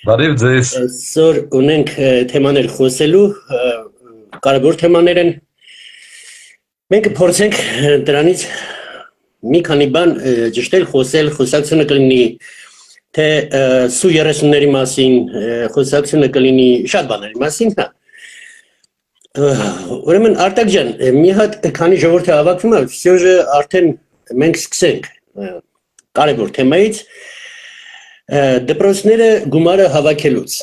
Բարև ձեզ։ Այսօր ունենք թեմաներ խոսելու, կարևոր թեմաներ են։ Մենք կփորձենք դրանից մի քանի բան ճշտել, խոսակցությունը կլինի թե սու 30-ների մասին, խոսակցությունը կլինի շատ բաների մասին, հա։ Ուրեմն Արտակ ջան, մի հատ քանի ժողովուրդ հավաքվում է, Սյուժը արդեն մենք սկսենք կարևոր թեմայից դպրոցները գումարը հավաքելուց։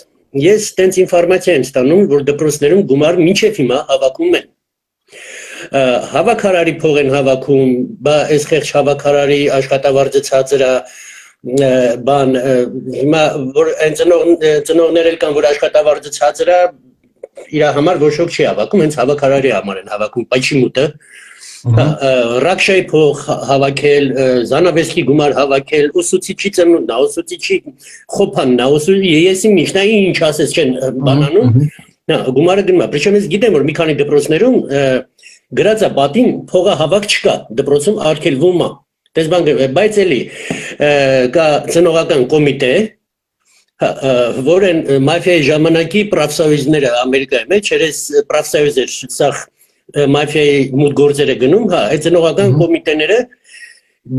Ես տենց ինֆորմացիա եմ ստանում, որ դպրոցներում գումար մինչև հիմա հավաքում են։ Հավաքարարի փող են հավաքում, բա այս խեղճ հավաքարարի աշխատավարձը ցածր է, բան հիմա որ այն ծնողներ էլ կան, որ աշխատավարձը ցածր է, իր համար ոչ ոք չի հավաքում, հենց հավաքարարի համար են հավաքում, պայչիմուտը Ռակշայի փող հավաքել, զանավեստի գումար հավաքել, ուսուցիչի ծնունդն է, ուսուցիչի խոփանն է, եսի միջնայի ինչ ասես չեն բանանում, գումարը գնում է, причем ես գիտեմ, որ մի քանի դպրոցներում գրած է պատին փողը հավաք չկա, դպրոցում արգելվում է, բայց էլի կա ծնողական կոմիտե, որ են մաֆիայի ժամանակի պրավսոյուզները Ամերիկայի մեջ, երես պրավսոյուզեր սախ մաֆիայի մուտ գործերը գնում, հա, այդ ծնողական կոմիտեները,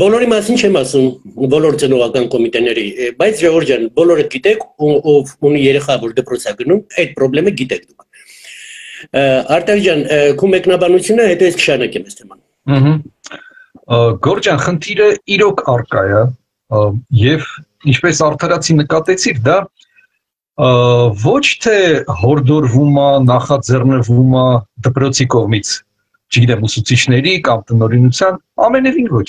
բոլորի մասին չեմ ասում, բոլոր ծնողական կոմիտեների, բայց ժողովուրդ ջան, բոլորը գիտեք, ով ունի երեխա, որ դպրոց է գնում, այդ պրոբլեմը գիտեք դուք։ Արտակ ջան, քո մեկնաբանությունը, հետո ես կշարունակեմ այս թեման։ Գորգ ջան, խնդիրը իրոք առկա է, եւ ինչպես արդարացի նկատեցիք, դա ոչ թե հորդորվում է, նախաձեռնվում է դպրոցի կողմից, չգիտեմ, ուսուցիչների կամ տնօրինության, ամենևին ոչ։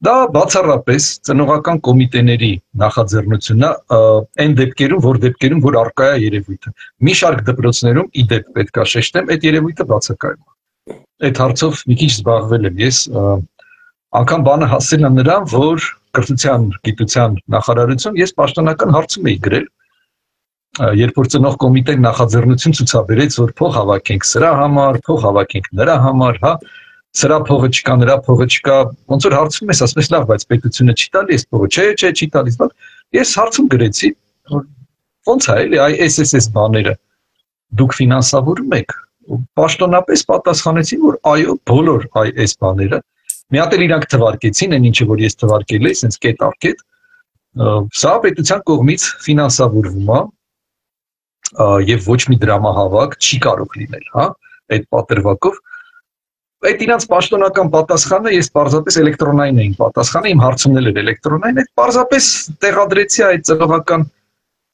Դա բացառապես ծնողական կոմիտեների նախաձեռնությունն է, այն դեպքերում, որ առկա է երևույթը։ Մի շարք դպրոցներում ի դեպ պետք է շեշտեմ, այդ երևույթը բացակայում է։ Այդ հարցով մի քիչ զբաղվել եմ ես, անգամ բանը հասել է նրան, որ կրթության, գիտության նախարարություն ես պաշտոնական հարցում էի գրել, երբ որ ծնող կոմիտեն նախաձեռնություն ցուցաբերեց, որ փող հավաքենք սրա համար, փող հավաքենք նրա համար, հա, սրա փողը չկա, նրա փողը չկա, ոնց որ հարցում ես, ասում ես լավ, բայց պետությունը չի տալի այս փողը, չէ, չի տալիս, բայց ես հարցում գրեցի, որ ոնց է, էլի, այ SSS բաները դուք ֆինանսավորում եք, պաշտոնապես պատասխանեցին, որ այո, բոլոր այս բաները, մի հատ էլ իրանք թվարկեցին, այն ինչը որ ես թվարկել էի, sense կետ առ կետ, սա պետության կողմից ֆինանսավորվում է եւ ոչ մի դրամահավաք չի կարող լինել, հա, այդ պատրվակով։ Այդ իրանց պաշտոնական պատասխանը ես պարզապես էլեկտրոնային էին պատասխանը, իմ հարցումն էր էլեկտրոնային, այդ պարզապես տեղադրեցի այդ ծնողական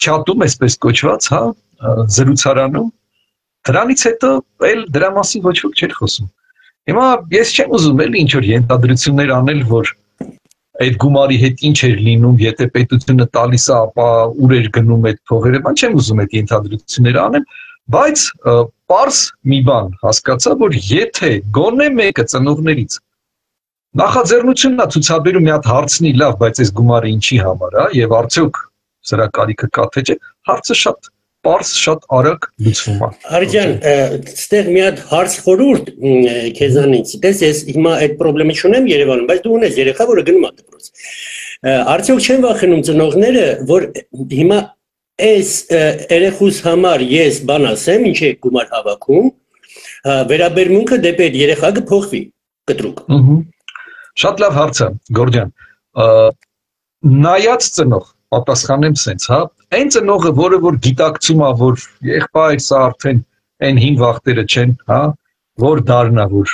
չաթում, այսպես կոչված, հա, զրուցարանում։ Դրանից հետո էլ դրա մասին ոչ ոք չէր խոսում։ Հիմա ես չեմ ուզում էլի ինչ որ ենթադրություններ անել, որ այդ գումարի հետ ինչ էր լինում, եթե պետությունը տալիս է, ապա ուր էր գնում այդ փողերը, բան չեմ ուզում այդ ենթադրությունները անեմ, բայց պարզ մի բան հասկացա, որ եթե գոնե մեկը ծնողներից նախաձեռնությունն է ցուցաբերում մի հատ հարցնի, լավ, բայց այս գումարը ինչի համար է, եւ արդյոք սրա կարիքը կա թե չէ, հարցը շատ պարզ, շատ արագ լուծվում է։ Արիջան, ստեղ մի հատ հարց խորհուրդ քեզանից։ Դες ես հիմա այդ խնդրը չունեմ Երևանում, բայց դու ունես երեխա, որը գնում է դպրոց։ Արդյոք չեն վախենում ծնողները, որ հիմա այս երեխուս համար ես բան ասեմ, ինչ է գումար հավաքում, վերաբերմունքը դեպի այդ երեխա կփոխվի, կտրուկ։ Շատ լավ հարց է, Գորգ ջան։ Նայած ծնող, պատասխանեմ սենց, հա, այն ծնողը, որը որ գիտակցում է, որ եղբայր սա արդեն այն հին վախտերը չեն, հա, որ դառնա, որ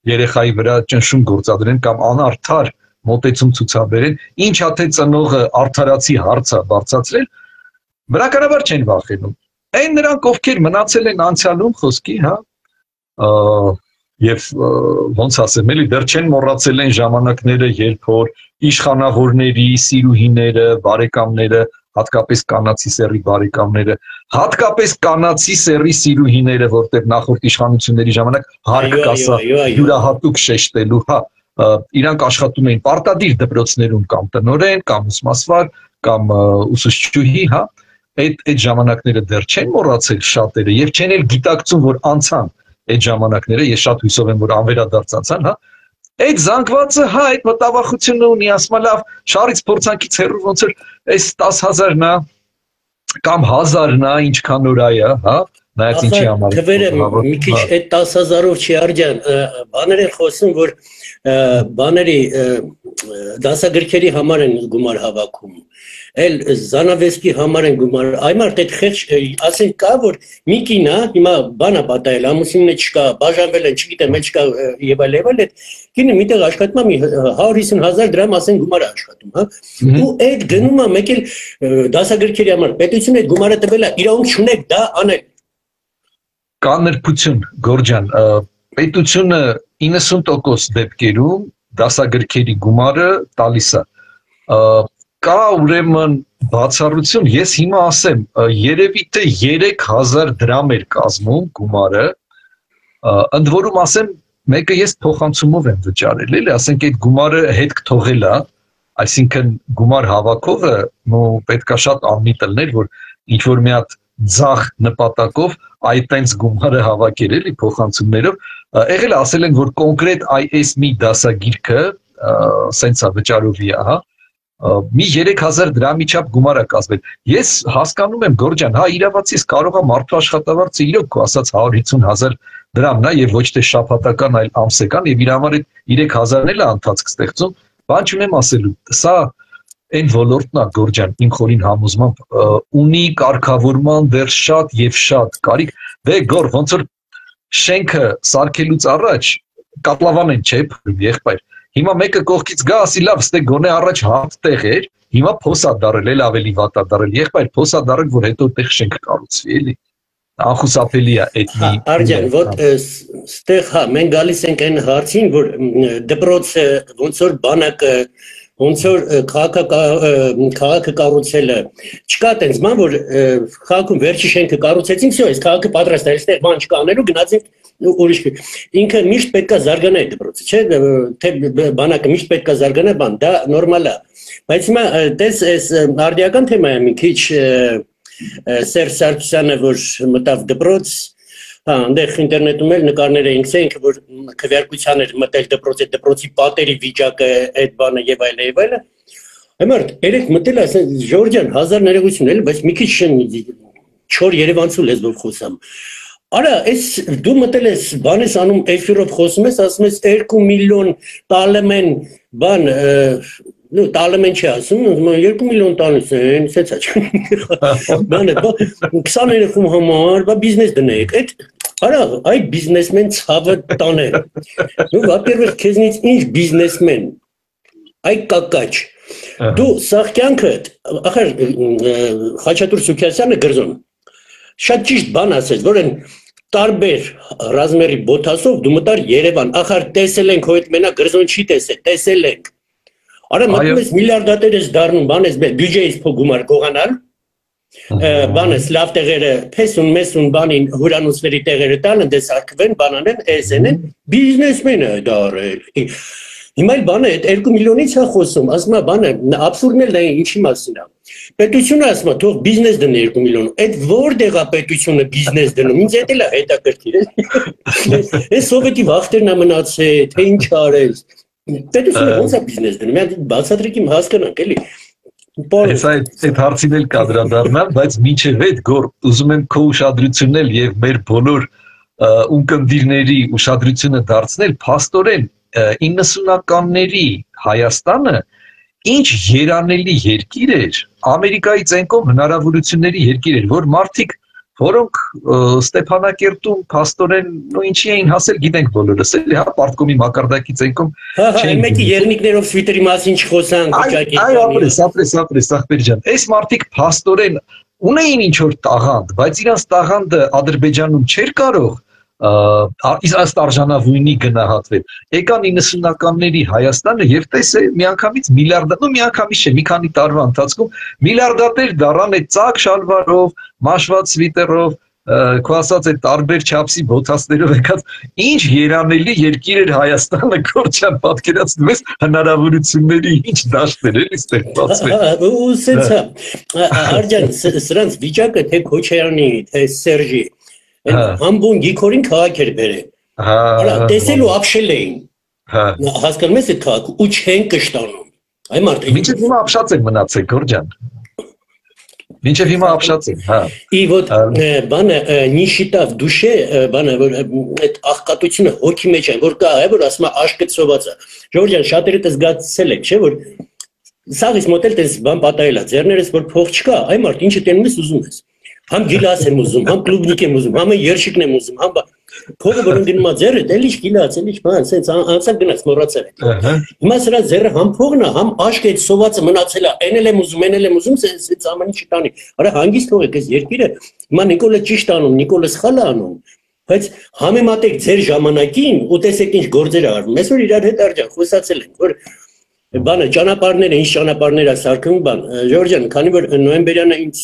երեխայի վրա ճնշում գործադրեն կամ անարդար մոտեցում ցուցաբերեն, ինչ թե ծնողը արդարացի հարց է բարձրացրել, բնականաբար չեն վախենում։ Այն նրանք, ովքեր մնացել են անցյալում խոսքի, հա, եւ ոնց ասեմ, էլի դեռ չեն մոռացել այն ժամանակները, երբ որ իշխանավորների, սիրուհիները, բարեկամները, հատկապես կանացի սեռի բարեկամները, հատկապես կանացի սեռի սիրուհիները, որտեղ նախորդ իշխանությունների ժամանակ հարկ կասա յուրահատուկ շեշտելու, հա, իրանք աշխատում էին պարտադիր դպրոցներում կամ տնօրեն, կամ ուսմասվար, կամ ուսուցչուհի, հա, այդ ժամանակները դեռ չեն մոռացել շատերը եւ չեն էլ գիտակցում, որ անցան այդ ժամանակները, ես շատ հույսով եմ, որ անվերադարձացան, հա, այդ զանգվածը, հա, այդ մտավախությունը ունի, ասում լավ, շարից փորձանքից հեռու ոնց որ այս 10,000-ն է, կամ 1000-ն է, ինչքան որ է, հա, նայած ինչի համար։ Թվերը մի քիչ այդ 10,000-ով չի Արջան, բաներ են խոսում, որ բաների դասագրքերի համար են գումար հավաքում, էլ զանավեսկի համար են գումար, այմարդ այդ խեղճ, ասենք կա, որ մի կին է, հիմա բան է պատահել, ամուսինն չկա, բաժանվել են, չգիտեմ, չկա եւ այլ, այդ կինը միտեղ աշխատում է, մի 150,000 դրամ ասենք գումար է աշխատում, հա, ու այդ գնում է մեկ էլ դասագրքերի համար, պետությունը այդ գումարը տվել է, իրավունք չունեք դա անել։ Կա նրբություն, Գորջան, պետությունը 90% դեպքերում դասագրքերի գումարը տալիս է։ Կա ուրեմն բացառություն, ես հիմա ասեմ, երևի թե 3000 դրամ էր կազմում գումարը, ընդ որում ասեմ, մեկը ես փոխանցումով եմ վճարել, էլի, ասենք այդ գումարը հետք թողել է, այսինքն գումար հավաքողը պետք է շատ անմիտ լիներ, որ ինչ որ մի հատ ձախ նպատակով այտենց գումարը հավաքել էլի փոխանցումներով, եղել ասել են, որ կոնկրետ այս մի դասագիրքը սենց է վճարովի է, հա, մի 3000 դրամի չափ գումար է կազմել։ Ես հասկանում եմ Գորջան, հա իրավացիս կարող է մարդու աշխատավարձը իրոք քո ասած 150,000 դրամն է եւ ոչ թե շաբաթական, այլ ամսական եւ իր համար այդ 3000-ն էլ է ընթացք ստեղծում, բան չունեմ ասելու։ Սա այն ոլորտն է Գորջան, իմ խորին համոզմամբ ունի կարգավորման դեռ շատ եւ շատ կարիք։ Դե Գոր, ոնց որ շենքը սարքելուց առաջ կատլավան են, չէ՞, եղբայր։ Հիմա մեկը կողքից գա, ասի լավ, ստե գոնե առաջ հատ տեղ էր, հիմա փոսա դարել, էլ ավելի վատ է դարել, եղբայր փոսա դարել, որ հետո տեղ շենք կառուցվի, էլի։ Անխուսափելի է այդ մի։ Արջան, ոտ ստեղ հա, մենք գալիս ենք այն հարցին, որ դպրոցը ոնց որ բանակը ոնց որ քաղաքը կառուցելը չկա տենց բան, որ քաղաքում վերջի շենքը կառուցեցին, всё, այս քաղաքը պատրաստ է, այստեղ բան չկա անելու, գնացեք ուրիշ ինքը միշտ պետքա զարգանա այդ դպրոցը, չէ՞, թե բանակը միշտ պետքա զարգանա, բան, դա նորմալ է։ Բայց հիմա տես այս արդիական թեմա է մի քիչ Սերժ Սարգսյանը, որ մտավ դպրոց, հա, այնտեղ ինտերնետում էլ նկարներ էինք ցենք, որ քվեարկության էր մտել դպրոցի պատերի վիճակը, այդ բանը եւ այլն եւ այլն։ Հիմա երեք մտել ասեն Ժորժյան 1000 ներողություն էլի, բայց մի քիչ չոր Երևանցու լեզվով խոսամ։ Արա, այս դու մտել ես բան ես անում էֆիրով խոսում ես, ասում ես 2 միլիոն տալեմ են բան, նո տալեմ են չի ասում, 2 միլիոն տալիս են, սենց է։ Բանը 20 երեխում համար, բա բիզնես դնեք։ Այդ արա, այ բիզնեսմեն ցավը տաներ։ Նու во-первых, քեզնից ինչ բիզնեսմեն։ Այ կակաչ։ Դու սաղ կյանքդ, ախր Խաչատուր Սուքիասյանը գրզոն շատ ճիշտ բան ասեց, որ են տարբեր ռազմերի բոթասով դու մտար Երևան, ախր տեսել ենք, հո այդ մենակ գրզոն չի տեսել ենք։ Արա մտնում ես միլիարդատեր ես դառնում, բան ես բյուջեից փոխումար գողանալ, բան ես լավ տեղերը, փեսուն, մեսուն բանին հյուրանոցների տեղերը տան, դες արկվեն, բանանեն, էսեն են, բիզնեսմեն է դարել։ Հիմա էլ բանը այդ 2 միլիոնից է խոսում, ասում է բանը աբսուրդն էլ դա ինչի մասին է։ Պետությունը ասում է թող բիզնես դնի 2 միլիոն, այդ որտեղ է պետությունը բիզնես դնում, ինձ դա էլ է հետաքրքիր է։ Այս սովետի վախտերն է մնացել, թե ինչ արել։ Պետությունը ոնց է բիզնես դնում, մենք բացատրեք իմ հասկանանք էլի։ Այս այդ հարցին էլ կադրադառնալ, բայց մինչև այդ Գոր, ուզում եմ քո ուշադրությունն էլ եւ մեր բոլոր ունկնդիրների ուշադրությունը դարձնել փաստորեն 90-ականների Հայաստանը ինչ երանելի երկիր էր, Ամերիկայից այնքան հնարավորությունների երկիր էր, որ մարդիկ, որոնք Ստեփանակերտում փաստորեն ու ինչի էին հասել, գիտենք բոլորս, էլի հա, Պարտկոմի մակարդակից այնքան չէին։ Մեկի երնիկներով Twitter-ի մասին չխոսանք, վիճակի։ Ապրես, ախպեր ջան, այս մարդիկ փաստորեն ունեին ինչ որ տաղանդ, բայց իրանց տաղանդը Ադրբեջանում չէր կարող ըստ արժանավույնի գնահատվել։ Եկան 90-ականների Հայաստանը եւ տեսե միանգամից միանգամից չէ, մի քանի տարվա ընթացքում միլիարդատեր դառան այդ ծակ շալվարով, մաշված սվիտերով, քո ասած այդ տարբեր չափսի բոթասներով եկած, ինչ երանելի երկիր էր Հայաստանը, Գորջան, պատկերացնում ես հնարավորությունների ինչ դաշտեր էլի ստեղծվել։ Ու սենց է, Արջան, սրանց վիճակը թե Քոչարյանի, թե Սերժի Համբուն գիքորին քաղաք էր բերել։ Հա, տեսելու ապշել էին։ Հա, հասկանում ես այդ քաղաքը ու չեն կշտանում։ Այ մարդիկ մինչև հիմա ապշած են մնացել, Գորջան։ Մինչև հիմա ապշած են, հա։ И вот բանը նիշիտավ դուշե բանը որ այդ աղքատությունը հոգի մեջ է որ կա է որ ասում է աշկը ծոված է Ժորժ ջան շատերը դա զգացել եք չէ որ Սաղից մոտել տես բան պատահել է, ձեռներս որ փող չկա, այ մարդ ինչը տենում ես ուզում ես։ Համ գիլաս եմ ուզում, համ կլուբնիկ եմ ուզում, համ երշիկն եմ ուզում, համ փողը որոնք դնում է ձեռը, դե լիշ գիլաս, լիշ բան, սենց անցավ գնաց մոռացել է։ Հիմա սրա ձեռը համ փողն է, համ աշկը այդ սովածը մնացել է, էնել եմ ուզում, սենց ամեն ինչ տանի։ Արա հանգիստ թողեք այս երկիրը, հիմա Նիկոլը ճիշտ անում, Նիկոլը սխալ է անում։ Բայց համեմատեք ձեր ժամանակին ու տեսեք ինչ գործեր արվում։ Այսօր իրար հետ արջան խոսացել ենք, որ Բանը ճանապարհները, ինչ ճանապարհներ է սարքում բան։ Ժորժ ջան, քանի որ նոյեմբերյանը ինձ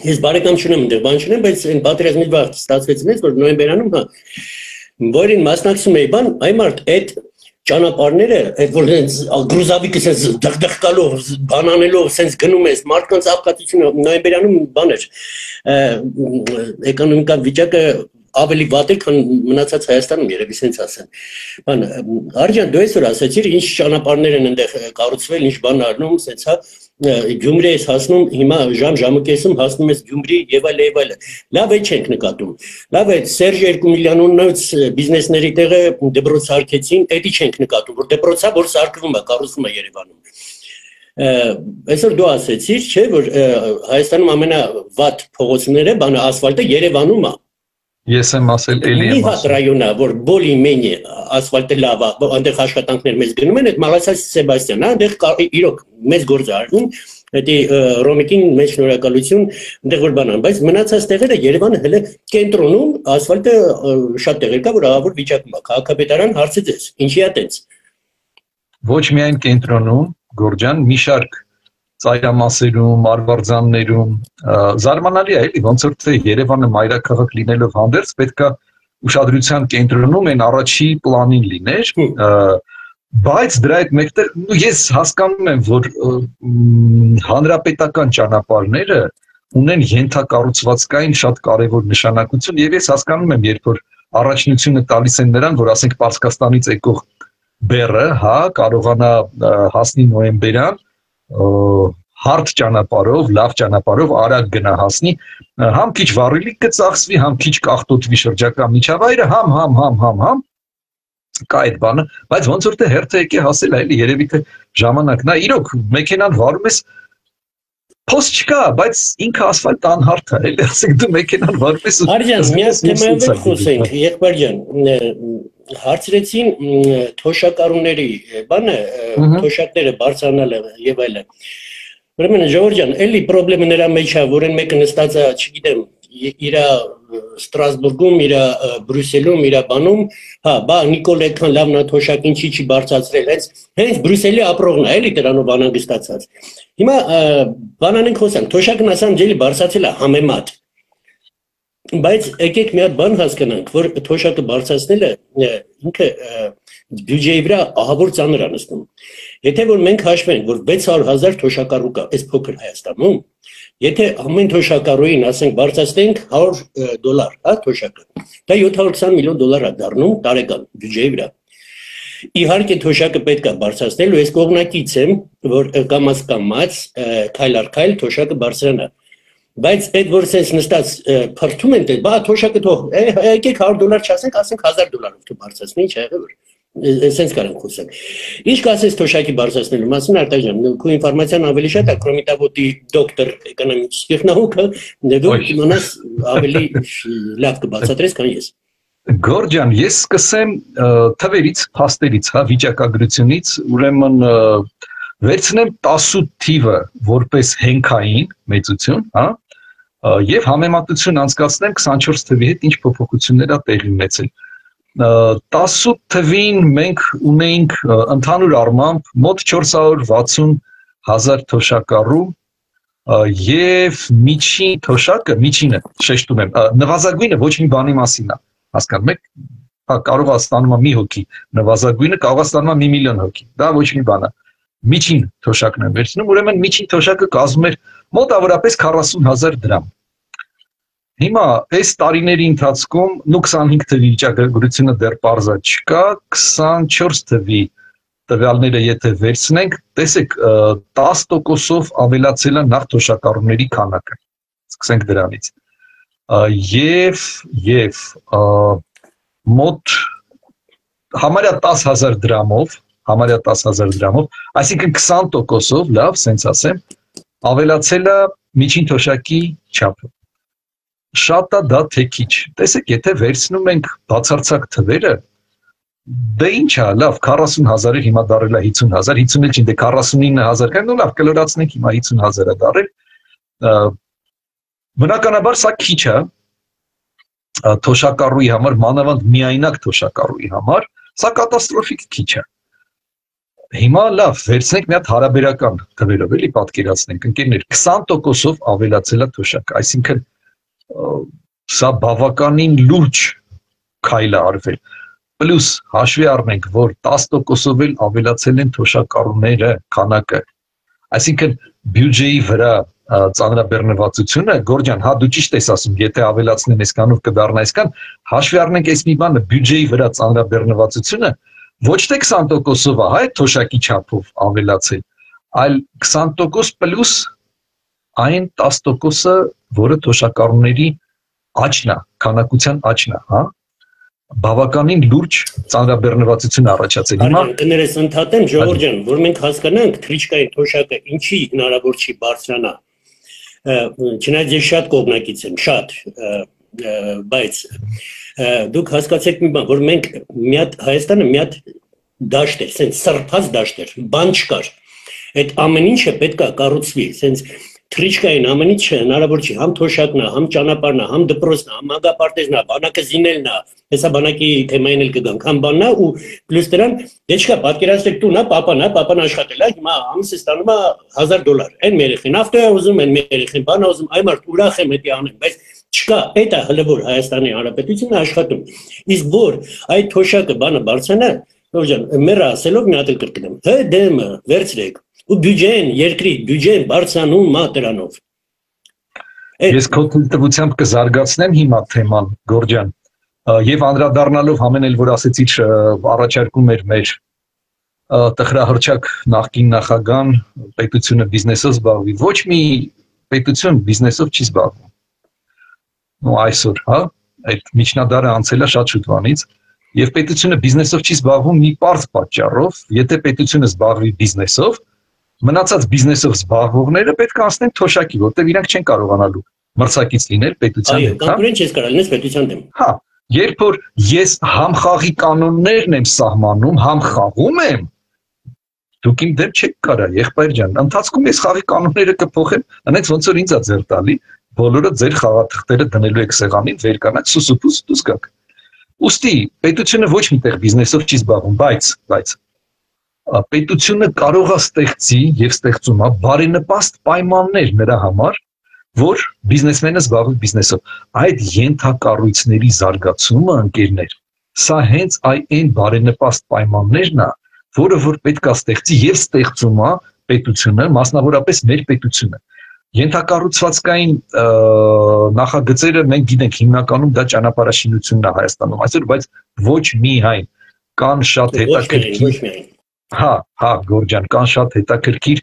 ես բարեկամ չունեմ այնտեղ, բան չունեմ, բայց այն պատերազմից վաղ ստացվեց ինձ, որ նոյեմբերյանում հա որին մասնակցում էի բան, այ մարդ այդ ճանապարհները, այդ որ գրուզավիկը sense դղդղկալով, բանանելով sense գնում ես, մարդկանց աղքատությունը նոյեմբերյանում բան էր։ Էկոնոմիկական վիճակը ավելի վատ է, քան մնացած Հայաստանում երևի sense ասեն։ Բան Արջան դու այսօր ասացիր ինչ ճանապարհներ են այնտեղ կառուցվել, ինչ բան առնում, sense հա Գյումրի ես հասնում, հիմա ժամկեսում հասնում ես Գյումրի եւ այլ։ Լավ է չենք նկատում։ Լավ է Սերժ 2 միլիոնից բիզնեսների տեղը դպրոց սարքեցին, էդի չենք նկատում, որ դպրոցա որ սարքվում է, կառուցվում է Երևանում։ Այսօր դու ասեցիր, չէ, որ Հայաստանում ամենավատ փողոցները, բանը ասֆալտը Երևանում է։ Ես եմ ասել էլի եմ ասել։ Մի ռայոնա, որ բոլի-մենի ասֆալտը լավ է, այնտեղ աշխատանքներ մեզ գնում են, այդ Մաղասաս Սեբաստիան, այնտեղ իրոք մեծ գործ արվում, դա Ռոմիկին մեծ շնորհակալություն, այնտեղ որ բանան, բայց մնացած տեղերը Երևանը հենց կենտրոնում ասֆալտը շատ տեղեր կա, որ ահավոր վիճակում է, քաղաքապետարան հարցից էս, ինչի է տենց։ Ոչ միայն կենտրոնում, Գորջան, մի շարք ծայրամասերում, արվարձաններում զարմանալի է, էլի ոնց որ թե Երևանը մայրաքաղաք լինելով հանդերձ պետք է ուշադրության կենտրոնում են առաջի պլանին լիներ, բայց դրա հետ մեկտեղ ես հասկանում եմ, որ հանրապետական ճանապարհները ունեն ենթակառուցվածքային շատ կարևոր նշանակություն եւ ես հասկանում եմ, երբ որ առաջնությունը տալիս են նրան, որ ասենք Պարսկաստանից եկող բեռը, հա, կարողանա հասնի նոյեմբերյան հարթ ճանապարհով, լավ ճանապարհով արագ գնահասնի, համ քիչ վառելիք կծախսվի, համ քիչ կախտոտվի շրջակա միջավայրը, համ կա այդ բանը, բայց ոնց որ թե հերթը եկե հասել այլ երևի թե ժամանակն է, իրոք մեքենան վարում ես փոստ չկա, բայց ինքը ասֆալտ անհարթ է, էլի ասենք դու մեքենան վարում ես Արիան, միած թեմայով խոսենք, եղբայր ջան, հարցրեցին թոշակառուների բանը, թոշակները բարձրանալը եւ այլն։ Ուրեմն Ժորժ ջան, էլի խնդրեմը նրա մեջ է, որ այն մեկը նստած է, չգիտեմ, իր Ստրասբուրգում, իր Բրյուսելում, իր բանում, հա, բա Նիկոլ այդքան լավն է թոշակին չի բարձրացրել, հենց Բրյուսելի ապրողն է, էլի դրանով անհանգստացած։ Հիմա բանան ենք խոսանք, թոշակն ասան ջելի բարձրացել է համեմատ։ Բայց եկեք մի հատ բան հասկանանք, որ թոշակը բարձրացնելը ինքը բյուջեի վրա ահավոր ծանր է նստում։ Եթե որ մենք հաշվենք, որ 600,000 թոշակառու կա այս փոքր Հայաստանում, եթե ամեն թոշակառուին ասենք բարձրացնենք $100, հա, թոշակը, դա $720 միլիոն է դառնում տարեկան բյուջեի վրա։ Իհարկե թոշակը պետք է բարձրացնել, ու ես կողմնակից եմ, որ կամաց քայլ առ քայլ թոշակը բարձրանա։ Բայց այդ որ sense նստած փրթում են, բա թոշակը թող, եկեք $100 չասենք, ասենք $1000 կբարձրացնի, ինչ եղել որ sense կարան խոսենք։ Ինչ կասես թոշակի բարձրացնելու մասին Արտակ ջան, քո ինֆորմացիան ավելի շատ է, кроме того, ты доктор экономических наук, դու ունես ավելի լավ կբացատրես, քան ես։ Գորջան, ես սկսեմ թվերից, փաստերից, հա, վիճակագրությունից, ուրեմն վերցնեմ 18 թիվը որպես հենքային մեծություն, հա, եւ համեմատություն անցկացնեմ 24 թվի հետ ինչ փոփոխություններ ա տեղի ունեցել։ 18 թվին մենք ունեինք ընդհանուր առմամբ մոտ 460,000 թոշակառու եւ միջին թոշակը, միջինը շեշտում եմ, նվազագույնը ոչ մի բանի մասին է, հասկանում եք, կարող է ստանում մի հոգի, նվազագույնը կարող է ստանում 1 միլիոն հոգի, դա ոչ մի բան է։ Միջին թոշակն եմ վերցնում, ուրեմն միջին թոշակը կազմում էր մոտավորապես 40,000 դրամ։ Հիմա այս տարիների ընթացքում 25 թվի վիճակագրությունը դեռ պարզա չկա, 24 թվի տվյալները եթե վերցնենք, տեսեք 10%-ով ավելացել է նախ թոշակառուների քանակը։ Սկսենք դրանից։ Եվ մոտ համարյա 10,000 դրամով, այսինքն 20%-ով, լավ, սենց ասեմ, ավելացել է միջին թոշակի չափը։ Շատ է դա թե քիչ։ Տեսեք, եթե վերցնում ենք բացարձակ թվերը, դե ինչ է, լավ, 40,000-ը հիմա դարել է 50,000, 50-ը չի, դե 49,000 կան, լավ, կլորացնենք հիմա 50,000-ը դարել։ Բնականաբար սա քիչ է թոշակառուի համար, մանավանդ միայնակ թոշակառուի համար, սա կատաստրոֆիկ քիչ է։ Հիմա լավ, վերցնենք մի հատ հարաբերական թվերով, էլի պատկերացնենք, ընկերներ, 20%-ով ավելացել է թոշակը, այսինքն սա բավականին լուրջ քայլ է արվել։ Պլյուս հաշվի առնենք, որ 10%-ով էլ ավելացել են թոշակառուները քանակը, այսինքն բյուջեի վրա ծանրաբեռնվածությունը, Գորջան, հա դու ճիշտ ես ասում, եթե ավելացնեն այսքանով կդառնա այսքան, հաշվի առնենք այս մի բանը, բյուջեի վրա ծանրաբեռնվածությունը ոչ թե 20%-ով է, հա, այդ թոշակի չափով ավելացել, այլ 20% պլյուս այն 10%-ը, որը թոշակառուների աճն է, քանակության աճն է, հա, բավականին լուրջ ծանրաբեռնվածություն առաջացել։ Հիմա կներես ընդհատեմ, Ժողովուրդ ջան, որ մենք հասկանանք թրիչկայի թոշակը ինչի հնարավոր չի բարձրանա։ Չնայած ես շատ կողմնակից եմ, շատ, բայց դուք հասկացեք մի բան, որ մենք Հայաստանը մի հատ դաշտ էր, սենց սրբած դաշտ էր, բան չկար։ Այդ ամեն ինչը պետք է կառուցվի, սենց թրիչկային ամեն ինչը հնարավոր չի, համ թոշակն է, համ ճանապարհն է, համ դպրոցն է, համ մագապարտեզն է, բանակը զինելն է, հեսա բանակի թեմային էլ կգանք, համ բանն է ու պլյուս դրան, դե չկա, պատկերացրեք տունն է, պապան աշխատել է, հիմա ամսը ստանում է $1,000, այն մեր երեխին ավտո է ուզում, այն մեր երեխին բան է ուզում, այ մարդ ուրախ եմ էդի անեմ, բայց չկա, այդ է հələ որ Հայաստանի Հանրապետությունը աշխատում։ Իսկ որ այդ թոշակը բանը բարձրանա, Ժողովուրդ ջան, մեր ասելով մի հատ էլ կրկնեմ, ՀԴՄ վերցրեք ու բյուջեն, երկրի բյուջեն բարձրանում մա դրանով։ Ես քո թույլտվությամբ կզարգացնեմ հիմա թեման, Գորջան, եւ անդրադառնալով ամեն էլ որ ասեցիչ առաջարկում էր մեր տխրահռչակ նախկին նախագահան պետությունը բիզնեսով զբաղվի, ոչ մի պետություն բիզնեսով չի զբաղվում։ Ու այսօր, հա, այդ միջնադարը անցել է շատ շուտվանից, եւ պետությունը բիզնեսով չի զբաղվում մի պարզ պատճառով, եթե պետությունը զբաղվի բիզնեսով, մնացած բիզնեսով զբաղվողները պետք է անցնեն թոշակի, որտեղ իրանք չեն կարողանալու մրցակից լինել պետության հետ, հա։ Այո, կոնկուրենտ չես կարող լինես պետության դեմ։ Հա, երբ որ ես համ խաղի կանոններն եմ սահմանում, համ խաղում եմ, դուք իմ դեմ չեք կարա, եղբայր ջան, ընթացքում ես խաղի կանոնները կփոխեմ, այնց ոնց որ ինձ է ձեր տալի, բոլորը ձեր խաղաթղթերը դնելու եք սեղանին, վեր կանաք, սուսուփուս դուս գաք։ Ոստի պետությունը ոչ միտեղ բիզնեսով չի զբաղվում, բայց պետությունը կարող է ստեղծի եւ ստեղծում է բարենպաստ պայմաններ նրա համար, որ բիզնեսմենը զբաղվի բիզնեսով։ Այդ ենթակառույցների զարգացումը, ընկերներ, սա հենց այն բարենպաստ պայմաններն է, որը որ պետք է ստեղծի եւ ստեղծում է պետությունը, մասնավորապես մեր պետությունը։ Ենթակառուցվածքային նախագծերը մենք գիտենք հիմնականում դա ճանապարհաշինությունն է Հայաստանում այսօր, բայց ոչ միայն կան շատ հետաքրքիր Հա, Գորջան, կան շատ հետաքրքիր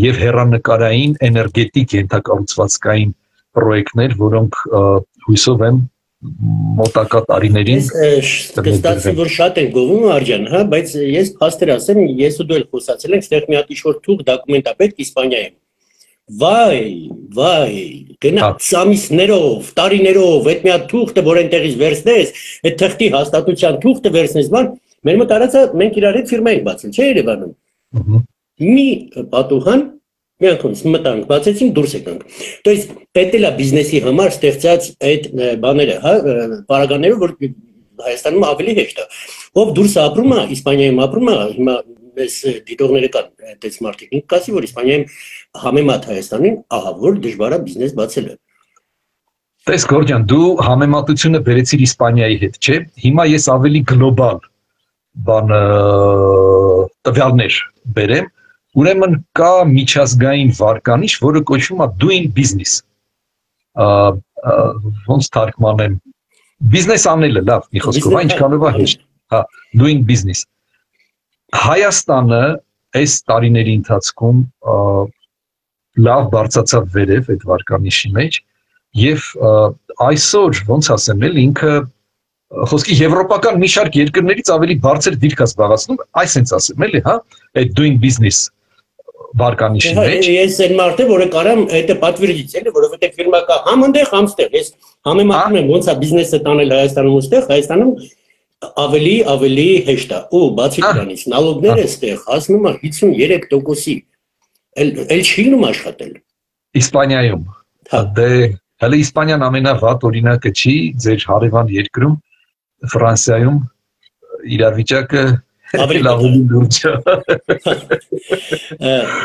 եւ հեռանկարային էներգետիկ ենթակառուցվածքային պրոյեկտներ, որոնք հույսով եմ մոտակա տարիներին կստացվի որ շատ են գովում Արջան, հա, բայց ես փաստեր ասեմ, ես ու դու էլ խոսացել ենք, այդտեղ մի հատ ինչ-որ թուղթ դոկումենտ է պետք Իսպանիայում։ Վայ, գնա ամիսներով, տարիներով, այդ մի հատ թուղթը, որ այնտեղից վերցնես, այդ թղթի հաստատության թուղթը վերցնես, բան, մեր մոտ արածը մենք իրար հետ ֆիրմա ենք բացել, չէ՞ Երևանում։ Մի պատուհան մի անգամ մտանք, բացեցինք, դուրս եկանք։ То есть պետք է բիզնեսի համար ստեղծած այդ բաները, հա, պարագաները, որ Հայաստանում ավելի հեշտ է։ Ով դուրս ապրում է, Իսպանիայում ապրում է, հիմա մեզ դիտողները կան, այդպես մարդիկ, կասի որ Իսպանիայում համեմատ Հայաստանին ահա որ դժվար է բիզնես բացելը։ Տես Գորջան, դու համեմատությունը բերեցիր Իսպանիայի հետ, չէ՞։ Հիմա ես ավելի գլոբալ բան տվյալներ բերեմ, ուրեմն կա միջազգային վարկանիշ, որը կոչվում է doing business։ Ոնց թարգմանեմ, բիզնես անելը, լավ, մի խոսքով, ինչ կարող է հեշտ, հա, doing business։ Հայաստանը այս տարիների ընթացքում լավ բարձրացավ վերև այդ վարկանիշի մեջ եւ այսօր ոնց ասեմ էլ ինքը խոսքի եվրոպական մի շարք երկրներից ավելի բարձր դիրք է զբաղեցնում, այսպես ասեմ էլի, հա, այդ doing business վարկանիշի մեջ։ Ես այն մարդը, որը կարամ դա պատվիրից էլի, որովհետեւ ֆիրմա կա համ այնտեղ, համ ստեղ։ Ես համեմատում եմ ոնց է բիզնեսը տանել Հայաստանում ու ստեղ, Հայաստանում ավելի հեշտ է։ Ու բացի դրանից, նալոգները ստեղ հասնում է 53%-ի։ Էլ չի լինում աշխատել։ Իսպանիայում։ Դե հələ Իսպանիան ամենավատ օրինակը չի, ձեր հարևան երկրում Ֆրանսիայում իրավիճակը ավելի լուրջ է։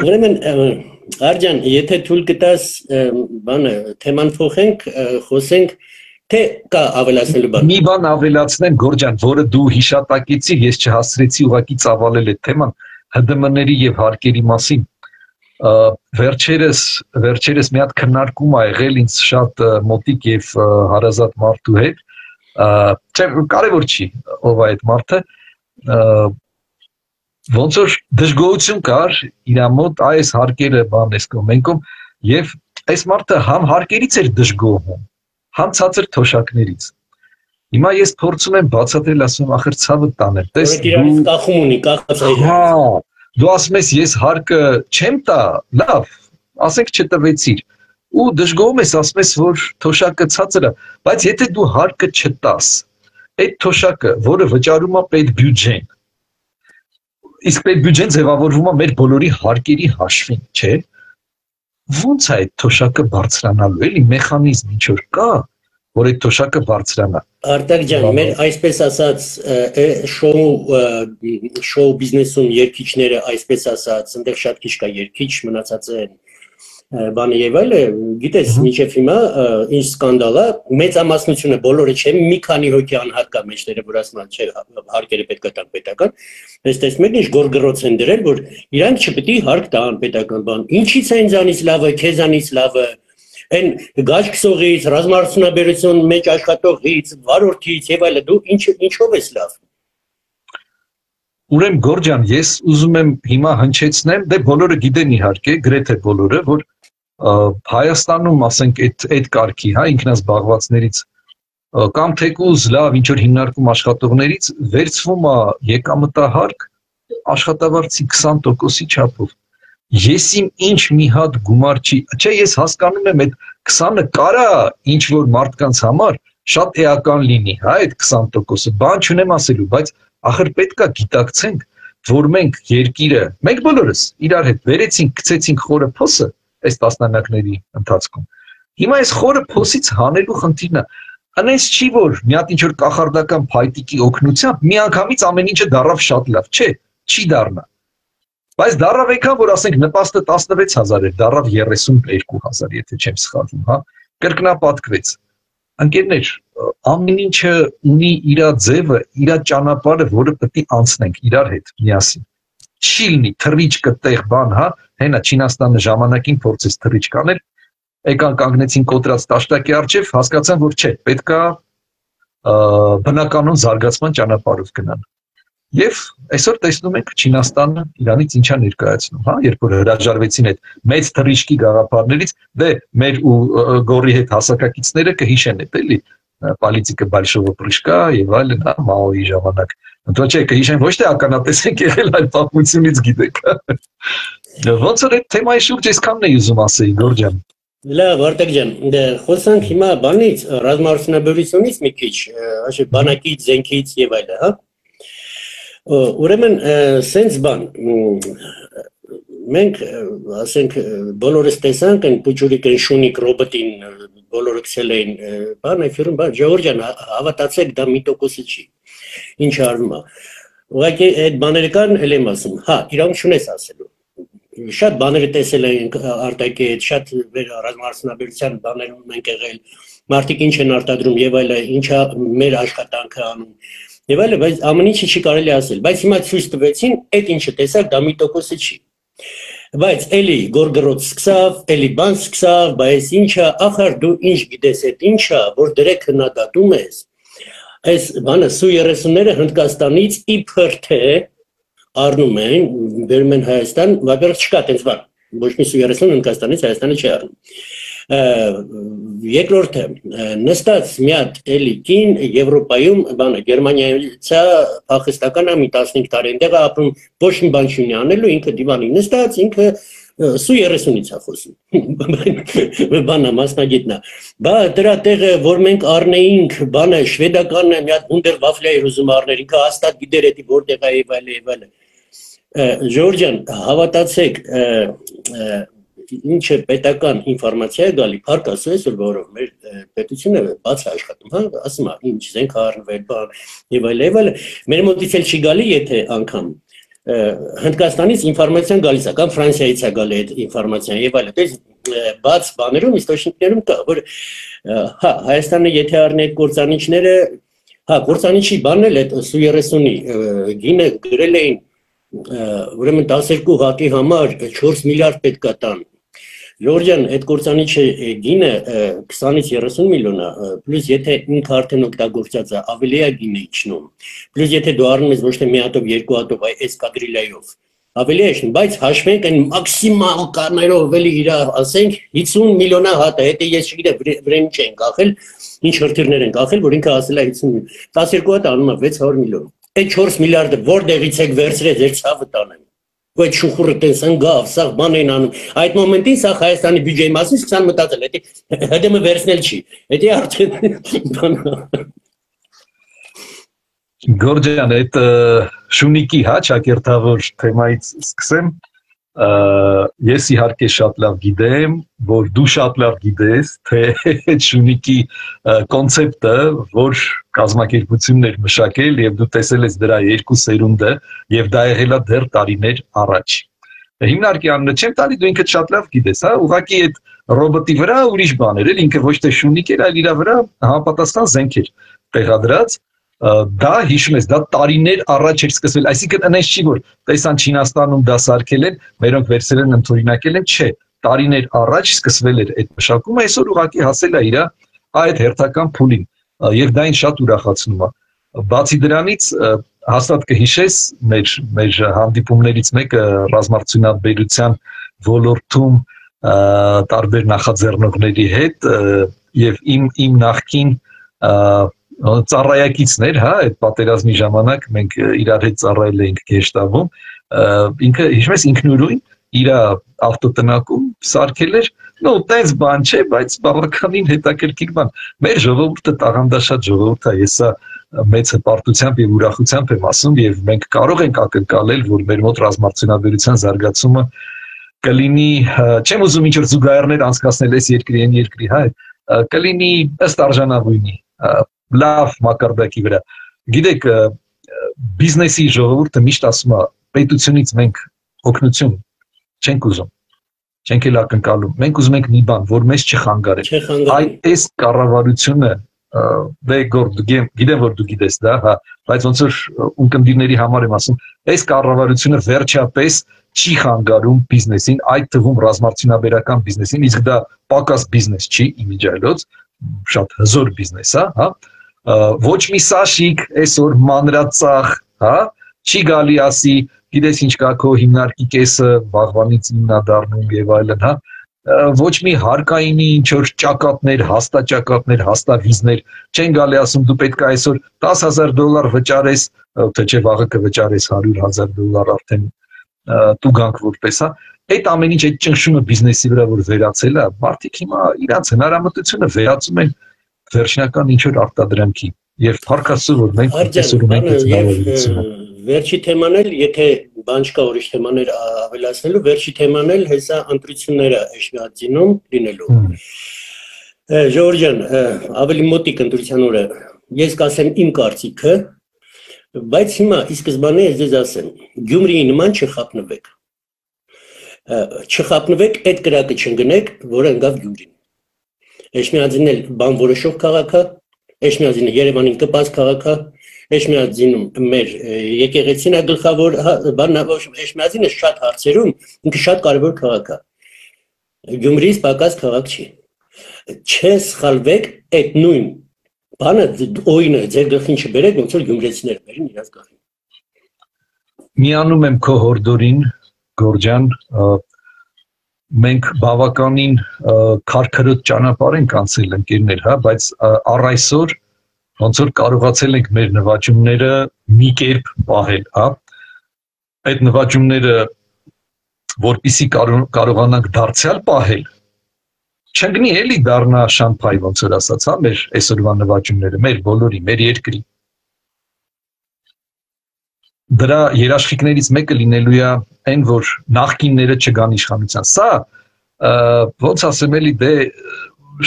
Ուրեմն Արջան, եթե թույլ կտաս բանը թեման փոխենք, խոսենք թե կա ավելացնելու բան։ Մի բան ավելացնեմ Գորջան, որը դու հիշատակեցի, ես չհասցրեցի ուղղակի ծավալել այդ թեման ՀԴՄ-ների եւ հարկերի մասին։ Վերջերս մի հատ քննարկում ա եղել ինձ շատ մոտիկ եւ հարազատ մարդու հետ։ Չէ, կարևոր չի ով է այդ մարդը, ոնց որ դժգոհություն կար իր մոտ այս հարկերը բան էս կոմենկում եւ այս մարդը համ հարկերից էր դժգոհում, համ ցածր թոշակներից։ Հիմա ես փորձում եմ բացատրել, ասում եմ, ախր ցավը տանել, տես դու կախում ունի, կախած է։ Հա, դու ասում ես ես հարկը չեմ տա, լավ, ասենք չտվեցիր։ Ու դժգոհում ես, ասում ես, որ թոշակը ցածր է, բայց եթե դու հարկը չտաս, այդ թոշակը, որը վճարում է պետբյուջեն, իսկ պետբյուջեն ձևավորվում է մեր բոլորի հարկերի հաշվին, չէ՞։ Ո՞նց է այդ թոշակը բարձրանալու, էլի մեխանիզմ ինչ որ կա, որ այդ թոշակը բարձրանա։ Արտակ ջան, մեր այսպես ասած շոու բիզնեսում երկիչները այսպես ասած, այնտեղ շատ քիչ կա երկիչ, մնացածը բանը եւ այլը, գիտես, մինչեւ հիմա ինչ սկանդալ է, մեծամասնությունը բոլորը չէ, մի քանի հոգի անհատ կա մեջները, որ ասում են, չէ, հարկերը պետք է տան պետական, ես տեսնում եք ինչ գորգռոց են դրել, որ իրանք չպետք է հարկ տան պետական բան։ Ինչից է ինձանից լավը, քեզանից լավը, այն գաճքսողից, ռազմարտունաբերություն մեջ աշխատողից, վարորդից եւ այլը, դու ինչով ես լավ։ Ուրեմն Գորջան, ես ուզում եմ հիմա հնչեցնեմ, դե բոլորը գիտեն իհարկե, գրեթե բոլորը, որ Հայաստանում, ասենք, այդ կարգի, հա, ինքնազբաղվածներից կամ թեկուզ լավ ինչ որ հիմնարկում աշխատողներից վերցվում է եկամտահարկ աշխատավարձի 20%-ի չափով։ Ես իմ ինչ մի հատ գումար չի, չէ, ես հասկանում եմ այդ 20-ը կարա ինչ որ մարդկանց համար շատ էական լինի, հա, այդ 20%-ը, բան չունեմ ասելու, բայց ախր պետք է գիտակցենք, որ մենք երկիրը, մենք բոլորս իրար հետ վերեցինք, գցեցինք խորը փոսը այս տասնամյակների ընթացքում։ Հիմա այս խորը փոսից հանելու խնդիրն է, այնպես չի որ մի հատ ինչ որ կախարդական փայտիկի օգնությամբ միանգամից ամեն ինչը դառավ շատ լավ, չէ, չի դառնա։ Բայց դառավ եկան, որ ասենք նպաստը 16000 էր, դառավ 32000, եթե չեմ սխալվում, հա, կրկնապատկվեց։ Ընկերներ, ամեն ինչը ունի իր ձևը, իր ճանապարհը, որը պետք է անցնենք իրար հետ միասին։ Չի լինի թռիչքը տեղ բան, հա, հենա Չինաստանը ժամանակին փորձեց թռիչք անել, եկան կանգնեցին կոտրած տաշտակի առջև, հասկացան, որ չէ, պետքա բնականոն զարգացման ճանապարհով գնան։ Եվ այսօր տեսնում ենք Չինաստանը իրանից ինչա ներկայացնում, հա, երբ որ հրաժարվեցին այդ մեծ թռիչքի գաղափարներից, դե մեր ու գորի հետ հասակակիցները կհիշեն այդ էլի պոլիտիկա большого прыжка եւ այլն, հա, Մաոյի ժամանակ։ Ընդ չէ, կհիշեն ոչ թե ականատես ենք եղել, այլ պատմությունից գիտեք։ Ոնց որ այդ թեմայի շուրջ այսքանն էի ուզում ասեի, Գորջան։ Լավ, Արտակ ջան, խոսանք հիմա բանից, ռազմարտունաբերությունից մի քիչ, ասե բանակից, զենքից եւ այլն, հա։ Ուրեմն, սենց բան, մենք, ասենք, բոլորս տեսանք են Պուջուրիկ են Շունիկ ռոբոտին, բոլորը քսել էին, բան, այդուրն բան, Ժողովրդյան, հավատացեք, դա մի տոկոսը չի, ինչ արվում է։ Ուղղակի այդ բաները կան, էլ եմ ասում, հա, իրանք չունես ասելու։ Շատ բաներ տեսել ենք Արտակի հետ, շատ ռազմարտունաբերության բաներում ենք եղել, մարդիկ ինչ են արտադրում եւ այլը, ինչա մեր աշխատանքը անում։ Եվ այլը, բայց ամեն ինչը չի կարելի ասել, բայց հիմա ցույց տվեցին, այդ ինչը տեսակ, դա մի տոկոսը չի։ Բայց էլի գորգռոց սկսավ, էլի բան սկսավ, բայց ինչա, ախր դու ինչ գիտես այդ ինչա, որ դրեք հնադատում ես։ Այս բանը Սու 30-ները Հնդկաստանից իբր թե առնում են, բերում են Հայաստան, վաբեր չկա տենց բան, ոչ մի սուերեսուն Հնդկաստանից Հայաստանը չի առնում։ Երկրորդը նստած մի հատ էլի կին Եվրոպայում բանը Գերմանիայից փախստական ամի 15 տարի այնտեղ ապրում ոչ մի բան չի անելու ինքը դիվանի նստած ինքը սու 30-ից է խոսում բանը մասնագետնա բա դրա տեղը որ մենք առնեինք բանը շվեդականն է մի հատ Wunderwaffle էր ուզում առնել ինքը հաստատ գիտեր էդի որտեղ է եւ այլ Ժորժյան հավատացեք ինչ է պետական ինֆորմացիա է գալի փառք ասու ես որով մեր պետությունը բաց է աշխատում հա ասում է ինչ զենք առնվել բան եւ այլ մեր մոտից էլ չի գալի եթե անգամ Հնդկաստանից ինֆորմացիան գալիս է կամ Ֆրանսիայից է գալի այդ ինֆորմացիան եւ այլն դες բաց բաներում իստոշնիկներում կա որ հա Հայաստանը եթե առնի այդ կործանիչները հա կործանիչի բանն էլ այդ սու 30-ի գինը գրել էին ուրեմն 12 հատի համար 4 միլիարդ պետք է տան Ժորժյան այդ կործանիչը գինը 20-ից 30 միլիոն է պլյուս եթե ինքը արդեն օգտագործած է ավելի է գինը իջնում պլյուս եթե դու առնում ես ոչ թե մի հատով երկու հատով այ էսկադրիլայով ավելի է իջնում բայց հաշվենք այն մաքսիմալ կաներով էլի իր ասենք 50 միլիոնա հատ է հետո ես չգիտեմ վրեն չեն կախել ինչ հրթիռներ են կախել որ ինքը ասել է 50 12 հատ անում է 600 միլիոն այդ 4 միլիարդը որտեղից եք վերցրել ձեր ցավը տանեմ Այդ շուխուրը տես ընգավ, սաղ բան են անում, այդ մոմենտին սաղ Հայաստանի բյուջեի մասին սկսան մտածել, հետի մը վերցնել չի, հետի արդեն Գորջյան, այդ շունիկի հա, ճակերտավոր թեմայից սկսեմ, ես իհարկե շատ լավ գիտեմ, որ դու շատ լավ գիտես, թե այդ շունիկի կոնցեպտը, որ կազմակերպություններ մշակել եւ դու տեսել ես դրա երկու սերունդը եւ դա եղել է դեռ տարիներ առաջ։ Հիմնարկի անունը չեմ տալի, դու ինքդ շատ լավ գիտես, հա, ուղղակի այդ ռոբոտի վրա ուրիշ բան էր, ինքը ոչ թե շունիկ էր, այլ իր վրա համապատասխան զենք էր տեղադրած դա հիշում ես, դա տարիներ առաջ էր սկսվել, այսինքն այնպես չի որ տեսան Չինաստանում դա սարքել են, մերոնք վերցրել են ընդօրինակել են, չէ, տարիներ առաջ սկսվել էր այդ մշակումը, այսօր ուղղակի հասել է իր այդ հերթական փուլին, եւ դա ինձ շատ ուրախացնում է։ Բացի դրանից հաստատ կհիշես մեր հանդիպումներից մեկը ռազմարտությունաբերության ոլորտում տարբեր նախաձեռնողների հետ եւ իմ նախկին ծառայակիցներ, հա, այդ պատերազմի ժամանակ մենք իրար հետ ծառայել էինք Գեշտավում, ինքը հիշում ես ինքնուրույն իր ավտոտնակում սարքել էր, նո, տենց բան չէ, բայց բավականին հետաքրքիր բան։ Մեր ժողովուրդը տաղանդաշատ ժողովուրդ է, ես սա մեծ հպարտությամբ եւ ուրախությամբ եմ ասում եւ մենք կարող ենք ակնկալել, որ մեր մոտ ռազմարտությունաբերության զարգացումը կլինի, չեմ ուզում ինչ-որ զուգահեռներ անցկացնել այս երկրի այն երկրի, հա, կլինի ըստ արժանավույնի լավ մակարդակի վրա։ Գիտեք, բիզնեսի ժողովուրդը միշտ ասում է, պետությունից մենք օգնություն չենք ուզում, չենք էլ ակնկալում, մենք ուզում ենք մի բան, որ մեզ չխանգարեն։ Այս կառավարությունը, դե գիտեմ որ դու գիտես դա, հա, բայց ոնց որ ունկնդիրների համար եմ ասում, այս կառավարությունը վերջապես չի խանգարում բիզնեսին, այդ թվում ռազմարտությունաբերական բիզնեսին, իսկ դա պակաս բիզնես չի, իմիջիայլոց, շատ հզոր բիզնես է, հա, ոչ մի սաշիկ այսօր մանրածախ, հա, չի գալի ասի, գիտես ինչ կա քո հիմնարկի կեսը վաղվանից հիմնադառնում եւ այլն, հա, ոչ մի հարկայինի ինչ որ ճակատներ, հաստաճակատներ, հաստավիզներ չեն գալի ասում դու պետք է այսօր $10,000 վճարես, թե չէ վաղը կվճարես $100,000 արդեն տուգանք որպես, հա, այդ ամեն ինչ այդ ճնշումը բիզնեսի վրա որ վերացել է, մարդիկ հիմա իրանց հնարամտությունը վերածում են վերջնական ինչ որ արտադրանքի եւ փառք Աստծո որ մենք տեսնում ենք այդ հնարավորությունը։ Վերջի թեման էլ, եթե բան չկա ուրիշ թեմաներ ավելացնելու, վերջի թեման էլ հեսա ընտրությունները Էշմիածինում լինելու։ Ժորժյան, ավելի մոտիկ ընտրության օրը ես կասեմ իմ կարծիքը, բայց հիմա ի սկզբանե ես ձեզ ասեմ, Գյումրիի նման չխափնվեք։ Չխափնվեք, այդ կրակը չընկնեք, որը ընկավ Գյումրին։ Էշմիածինն էլ բան որոշող քաղաք է, Էշմիածինը Երևանին կպած քաղաք է, Էշմիածինում մեր եկեղեցին է գլխավոր բանն է, Էշմիածինը շատ հարցերում ինքը շատ կարևոր քաղաք է։ Գյումրիից պակաս քաղաք չի։ Չսխալվեք այդ նույն բանը օինը ձեր գլխին չբերեք, ոնց որ գյումրեցիները բերին իրաց գլխին։ Միանում եմ քո հորդորին, Գորջան, մենք բավականին քարքրոտ ճանապարհ ենք անցել ընկերներ, հա, բայց առ այսօր ոնց որ կարողացել ենք մեր նվաճումները մի կերպ պահել, հա։ Այդ նվաճումները որպեսզի կարողանանք դարձյալ պահել, չընկնի էլի դառնա շամփայ, ոնց որ ասած, հա, մեր այսօրվա նվաճումները, մեր բոլորի, մեր երկրի։ Դրա երաշխիքներից մեկը լինելու է այն, որ նախկինները չգան իշխանության։ Սա ոնց ասեմ էլի, դե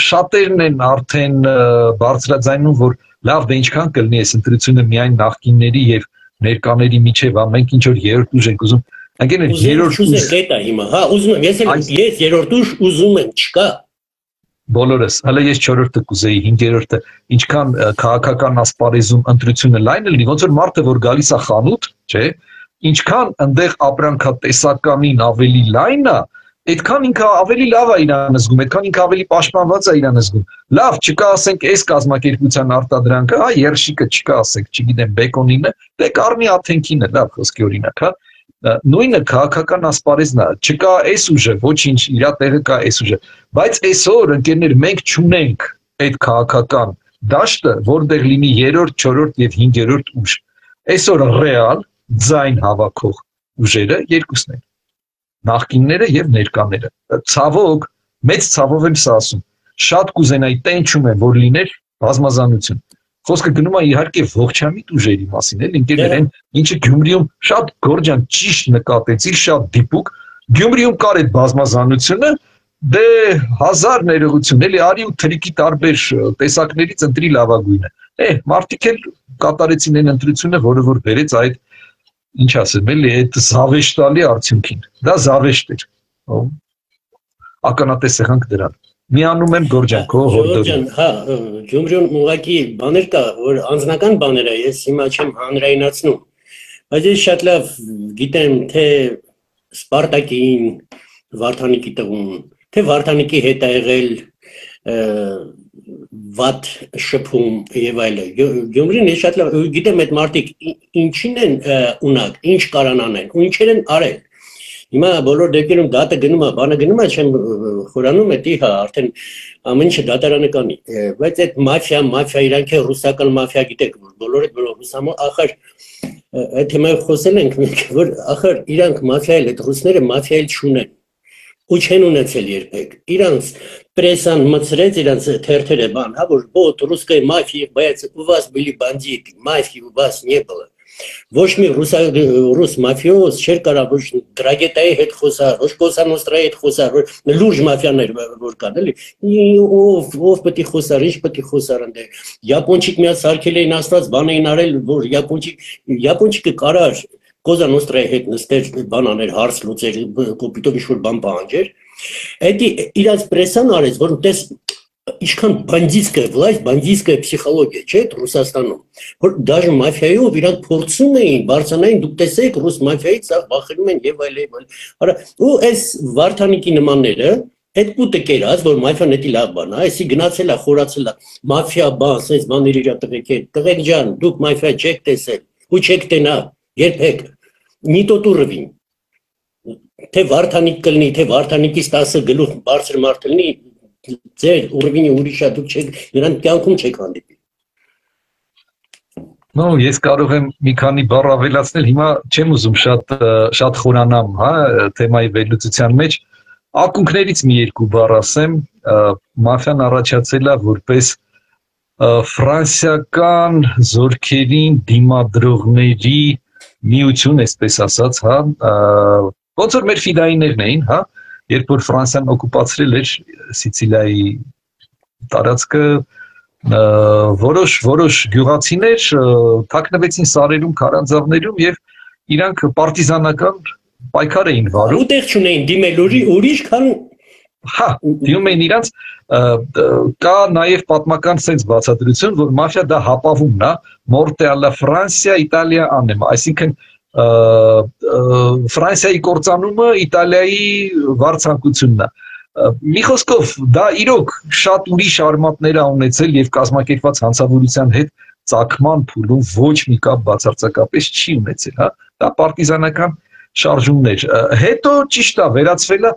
շատերն են արդեն բարձրաձայնում, որ լավ, դե ինչքան կլինի այս ընտրությունը միայն նախկինների եւ ներկաների միջև, հա, մենք ինչ որ երրորդ ուժ ենք ուզում։ Անկերներ, երրորդ ուժ է հիմա, հա, ուզում եմ, ես երրորդ ուժ ուզում եմ, չկա։ Բոլորս, հələ ես 4-րդը կուզեի, 5-րդը, ինչքան քաղաքական ասպարեզում ընտրությունը լայն լինի, ոնց որ մարդը որ գալիս է խանութ, չէ, ինչքան այնտեղ ապրանքատեսականին ավելի լայն է, այդքան ինքը ավելի լավ է իրան զգում, այդքան ինքը ավելի պաշտպանված է իրան զգում։ Լավ, չկա ասենք այս կազմակերպության արտադրանքը, հա, երշիկը չկա ասենք, չգիտեմ, բեկոնինը, դե կառնի աթենքինը, լավ, խոսքի օրինակ, հա։ Նույնը քաղաքական ասպարեզն է, չկա այս ուժը, ոչինչ, իր տեղը կա այս ուժը, բայց այսօր ընկերներ մենք չունենք այդ քաղաքական դաշտը, որտեղ լինի 3-րդ, 4-րդ եւ 5-րդ ուժ։ Այսօր ռեալ ձայն հավաքող ուժերը երկուսն են։ Նախկինները եւ ներկաները։ Ցավոք, մեծ ցավով եմ սա ասում։ Շատ կուզենայի տենչում եմ, որ լիներ բազմազանություն։ Խոսքը գնում է իհարկե ողջամիտ ուժերի մասին, էլ ընկերներ են, ինչը Գյումրիում շատ Գորջան ճիշտ նկատեցի, շատ դիպուկ, Գյումրիում կար այդ բազմազանությունը, դե հազար ներողություն, էլի արի ու թրիկի տարբեր տեսակներից ընտրի լավագույնը։ Մարդիկ էլ կատարեցին այն ընտրությունը, որը որ բերեց այդ, ինչ ասեմ, էլի այդ զավեշտալի արդյունքին։ Դա զավեշտ էր։ Ականատես եղանք դրան։ Միանում եմ Գորջան, քո հորդորին։ Հա, Գյումրիում ուղղակի բաներ կա, որ անձնական բաներ է, ես հիմա չեմ հանրայնացնում, բայց ես շատ լավ գիտեմ, թե Սպարտակին, Վարդանիկի տղուն, թե Վարդանիկի հետ է եղել վատ շփում եւ այլն։ Գյումրին ես շատ լավ գիտեմ այդ մարդիկ ինչին են ունակ, ինչ կարան անեն, ու ինչեր են արել։ Հիմա բոլոր դեպքերում դատը գնում է, բանը գնում է, չեմ խորանում, էդի հա, արդեն ամեն ինչը դատարանը կանի, բայց այդ մաֆիա, իրանք է ռուսական մաֆիա, գիտեք, որ բոլորը ռուսամո, ախր այդ թեմայով խոսել ենք մենք, որ ախր իրանք մաֆիա էլ, այդ ռուսները մաֆիա էլ չունեն, ու չեն ունեցել երբեք, իրանց պրեսան մցրեց, իրանց թերթերը բան, հա, որ вот русская мафия боится, у вас были бандиты, мафии у вас не было. Ոչ մի ռուս մաֆիոզ չէր կարող ոչ դրագետայի հետ խոսար, ոչ կոսանոստրայի հետ խոսար, լուրջ մաֆիաներ որ կան, էլի, ով պետք է խոսար, ինչ պետք է խոսար այնտեղ։ Յապոնչիկ միած սարքել էին աստված, բան էին արել, որ յապոնչիկը կարար կոսանոստրայի հետ նստեր, բան աներ, հարց լուծեր, կոպիտով ինչ-որ բան պահանջեր։ Էդի իրաց պրեսան արեց, որ տես Ինչքան բանդիտская власть, բանդիտская психология, չէ՞, Ռուսաստանում, որ даже մաֆիայով իրանք փորձում էին, բարձրանային, դուք տեսեք, ռուս մաֆիայից սա վախենում են եւ այլ։ Արա, ու այս Վարդանիկի նմանները, այդ կուտը կերած, որ մաֆիան էդի լավ բան է, այսի գնացել է, խորացել է, մաֆիա բան, sense բաներ իր տղեկ է, տղեկ ջան, դուք մաֆիա չեք տեսել, ու չեք տենա, երբեք, նիտոտուրվին, թե Վարդանիկ կլինի, թե Վարդանիկից 10 գլուխ բարձր մարդ լինի, ձեր ուրվինի ուրիշա դուք չեք նրան կյանքում չեք հանդիպի։ Ну, ես կարող եմ մի քանի բառ ավելացնել, հիմա չեմ ուզում շատ խորանամ, հա, թեմայի վերլուծության մեջ, ակունքներից մի երկու բառ ասեմ, մաֆիան առաջացել է որպես ֆրանսիական զորքերին դիմադրողների միություն, այսպես ասած, հա, ոնց որ մեր ֆիդայիներն էին, հա, երբ որ Ֆրանսիան օկուպացրել էր Սիցիլիայի տարածքը, որոշ գյուղացիներ թաքնվեցին սարերում, քարանձավներում եւ իրանք պարտիզանական պայքար էին վարում։ Ուտեղ չունեին դիմել ուրիշ քան հա, դիմում էին իրանք կա նաեւ պատմական sense բացատրություն, որ մաֆիա դա հապավումն է, morte alla Francia, Italia anima, այսինքն Ֆրանսիայի կործանումը Իտալիայի վարձանկությունն է։ Մի խոսքով դա իրոք շատ ուրիշ արմատներ է ունեցել եւ կազմակերպված հանցավորության հետ ծագման փուլում ոչ մի կապ բացարձակապես չի ունեցել, հա։ դա պարտիզանական շարժումներ։ Հետո ճիշտ է, վերածվել է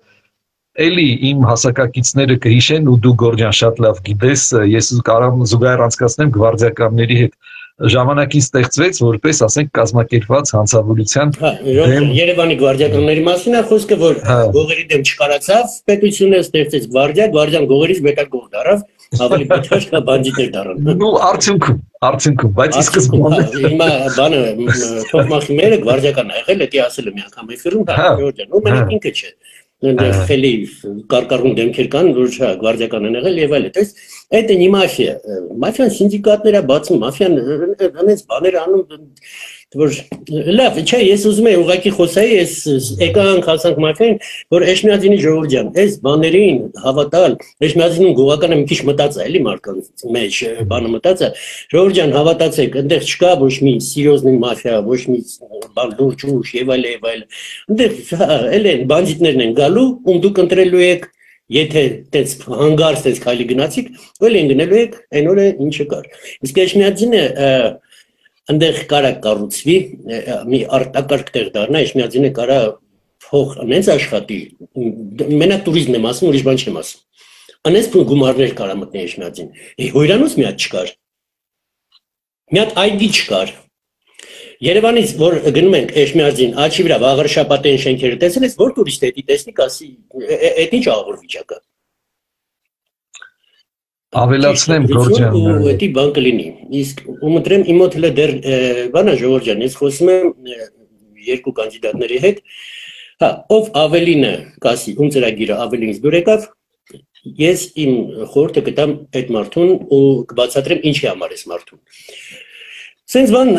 էլի իմ հասակակիցները կհիշեն ու դու Գորջան շատ լավ գիտես, ես կարող եմ զուգահեռ անցկացնեմ գվարդիականների հետ ժամանակին ստեղծվեց որպես, ասենք, կազմակերպված հանցավորության դեմ Երևանի գվարդիականների մասին է խոսքը, որ գողերի դեմ չկարացավ, պետությունը ստեղծեց գվարդիան գողերից մեկագող դարավ, ավելի պետք է բանդիտներ դառան։ Ու արդյունքում, բայց ի սկզբանե հիմա բանը թողմախիմերը գվարդիական ա եղել, դա ասել եմ մի անգամ էֆիրում, Գորջան, ու մենակ ինքը չէ։ Այնտեղ խելի կարկառուն դեմքեր կան, որ գվարդիական են եղել եւ այլն։ Այս այդ է մաֆիա։ Մաֆիան սինդիկատներ է բացում, մաֆիան անենց բաներ անում, որ լավ, չէ, ես ուզում եմ ուղղակի խոսայի, ես եկանք հասանք մաֆիային, որ Էշմիածինի Ժողովուրդ ջան, այս բաներին հավատալ, Էշմիածինին գողականը մի քիչ մտածա, էլի մարդկանց մեջ բանը մտածա, Ժողովուրդ ջան, հավատացեք, այնտեղ չկա ոչ մի սիրիոզնի մաֆիա, ոչ մի բան լուրջ ուժ եւ այլն։ Այնտեղ էլ են բանդիտներն են գալու, ում դուք ընտրելու եք, եթե տես հանգարց տես քայլի գնացիք, էլ են գնելու եք այն օրը ինչը կար։ Իսկ Էշմիածինը այնտեղ կարա կառուցվի, մի արտակարգ տեղ դառնա, Էշմիածինը կարա փող անենց աշխատի, մենակ туриզմն եմ ասում, ուրիշ բան չեմ ասում։ Անենց գումարներ կարա մտնի Էշմիածին։ Հույրանոց մի հատ չկար։ Մի հատ ID չկար։ Երևանից որ գնում ենք Էշմիածին, աչի վրա վաղը շաբաթային շենքերը տեսել ես, որ տուրիստ է տեսնի, ասի, այդ ինչ աղոր վիճակը։ Ավելացնեմ Գորջան։ Ու դա բան կլինի։ Իսկ ու մտրեմ իմ մոտ հենց դեռ բանա Ժողովուրդ ջան, ես խոսում եմ երկու կանդիդատների հետ։ Հա, ով ավելին է, կասի, ում ծրագիրը ավելինից դուր եկավ, ես իմ խորհուրդը կտամ այդ մարդուն ու կբացատրեմ ինչի համար էս մարդուն։ Սենց բան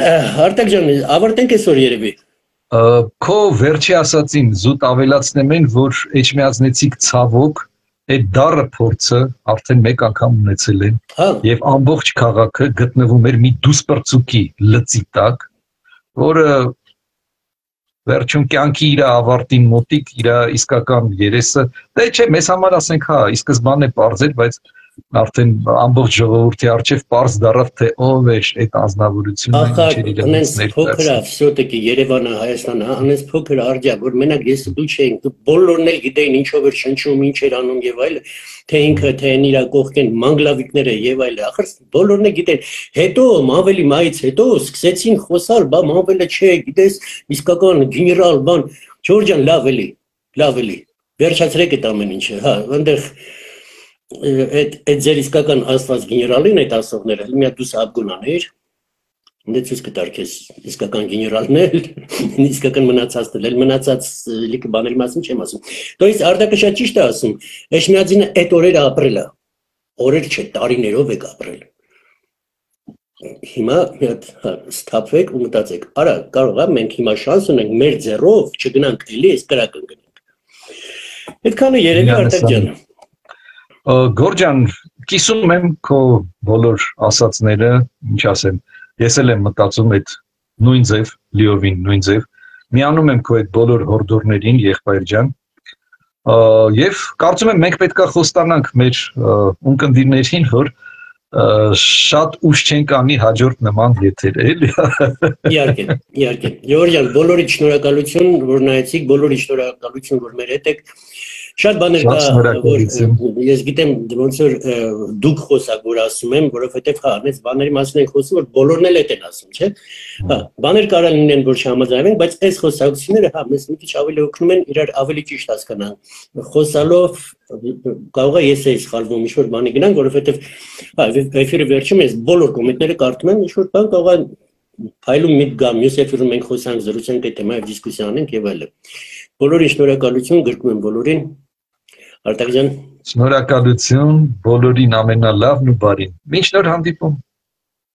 Արտակ ջան, ավարտենք այսօր երևի։ Քո վերջի ասածին զուտ ավելացնեմ այն, որ Էջմիածնեցիք ցավոք այդ դառը փորձը արդեն մեկ անգամ ունեցել են եւ ամբողջ քաղաքը գտնվում էր մի դուսպրծուկի լծի տակ, որը վերջում կյանքի իր ավարտին մոտիկ իր իսկական երեսը, դե չէ, մեզ համար ասենք, հա, ի սկզբանե պարզ էր, բայց արդեն ամբողջ ժողովրդի առջև պարզ դառավ, թե ով էր այդ անձնավորությունը, ինչեր իրենց ներկայացրել։ Всё-таки Երևանը, Հայաստանը, անես փոքր արձիա, որ մենակ ես դու չէինք, բոլորն էլ գիտեին ինչով էր շնչում, ինչ էր անում եւ այլն, թե ինքը, թե իր կողքեն մանգլավիկները եւ այլն, ախր բոլորն էլ գիտեն։ Հետո ավելի մայից հետո սկսեցին խոսալ, բա մավելը չէ, գիտես, իսկական գեներալ բան, Ջորջան, լավ էլի։ Վերջացրեք այդ ամեն ինչը, հա, այնտեղ այդ ձեր իսկական աստված գեներալին այդ ասողները, մի հատ դուս Աբգոնաներ, դեցուս կտարկես իսկական գեներալներ, իսկական մնացածներ, մնացած լիքը բաների մասին չեմ ասում։ То есть Արտակը շատ ճիշտ է ասում, Էշմիածինը այդ օրերը ապրել է, օրեր չէ, տարիներով եք ապրել։ Հիմա մի հատ ստափվեք ու մտածեք, արա, կարող է մենք հիմա շանս ունենք մեր ձեռով չգնանք էլի այս կրակը գնանք։ Այդքանը երևի Արտակ ջան։ Գորջան, կիսում եմ քո բոլոր ասածները, ինչ ասեմ, ես էլ եմ մտածում այդ նույն ձև, լիովին նույն ձև, միանում եմ քո այդ բոլոր հորդորներին, եղբայր ջան, եւ կարծում եմ մենք պետք է խոստանանք մեր ունկնդիրներին, որ շատ ուշ չենք անի հաջորդ նման եթեր, էլի։ Իհարկե, Ջորջան, բոլորիդ շնորհակալություն, որ նայեցիք, բոլորիդ շնորհակալություն, որ մեր հետ եք։ Շատ բաներ կա, որ ես գիտեմ ոնց որ դուք խոսակ որ ասում եմ, որովհետև հա, այս բաների մասին ենք խոսում, որ բոլորն էլ են ասում, չէ՞։ Հա, բաներ կարող լինեն, որ չհամաձայնենք, բայց այս խոսակցությունները հա, մեզ մի քիչ ավելի օգնում են իրար ավելի ճիշտ հասկանալ։ Խոսալով կարող է ես էի սխալվում, ինչ-որ բանի գնանք, որովհետև հա, էֆիրը վերջում ես բոլոր կոմենտները կարդում եմ, ինչ-որ բան կարող է փայլում միտ գա, մյուս էֆիրում մենք խոսանք, զրուցենք այդ թեմայով դիսկուսիա անենք եւ այլն։ Բոլորին շնորհակալություն, գրկում եմ բոլորին։ Արտակ ջան, շնորհակալություն բոլորին ամենալավն ու բարին։ Մինչ նոր հանդիպում։